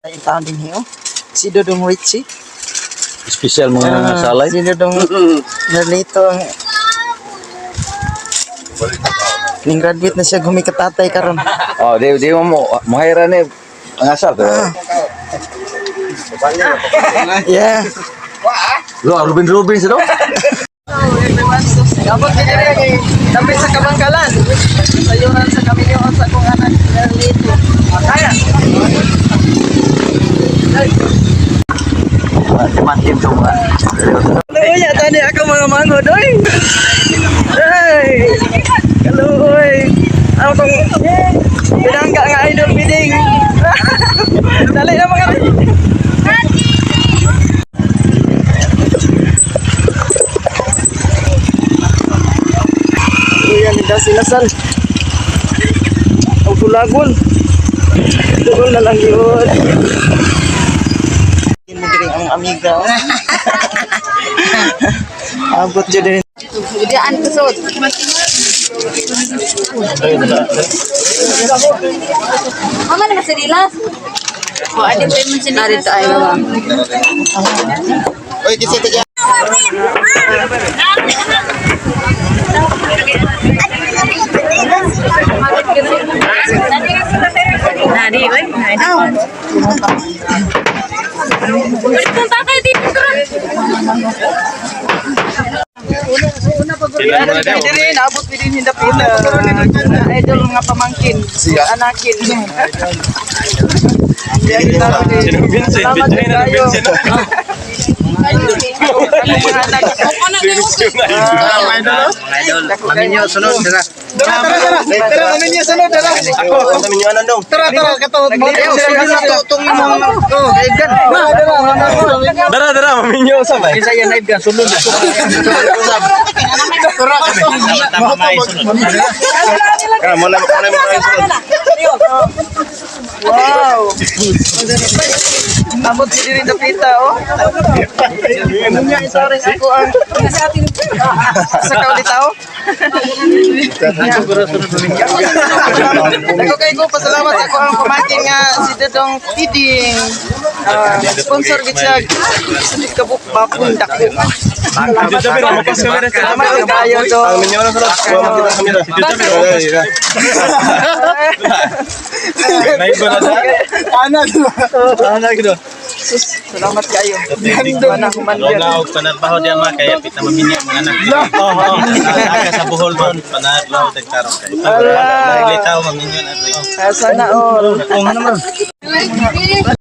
Ay taon din hiyo. Si Dodong Richie. Special mga salay. Si Dodong Narlito. Ning graduate na siya gumikatatay karon. Oh, di mo mahira ni ang asar to. Yeah. Lo Rubin sino? Kapag pinili kay tabi sa Kabangkalan. Sayuran sa Kaminyoon sa kong anak Narlito. Kaya. Matim coba. Luya tadi ako mga mango doy. Hey. Kaluoy. Ako kong pinangga nga idol bidding. Dali na mga Luya nila sinasal. Ang tulagon. Doon na lang yun. Hindi rin ang amiga. Abot dyan din. Diyan kusod. Mama na sa dilas. O adi pa man sa dilas. Ay baba. Oy, kisita dyan. Nadi, oy. Kung tatay dito ka. Pwede rin, abot din hindi pila. Idol mga pamangkin, anakin. Salamat din kayo. Idol, maminyo sunod dira. Tara, maminyo sunod, tara. Ako, maminyo anong. Tara, katawad mo. Dara, maminyo sabay. Isa yan, naib ka, sunod. Wow! Abot si diri na pita, oh. Sorry, ako ang sa kaulitaw. Ako kay ko, pasalamat ako ang pamangkin nga si Dodong Tiding. Sponsor gid siya sa kabuk papundak ko. Salamat kayo do. Ang minyo na sunod. Anak do. Salamat kayo. Mana humandian. Laog panadbaho diya ma kaya pita maminyo mga anak. Oo. Aga sa buhol bon panadbaho tagkaron kay. Naglitaw maminyo at Sana all.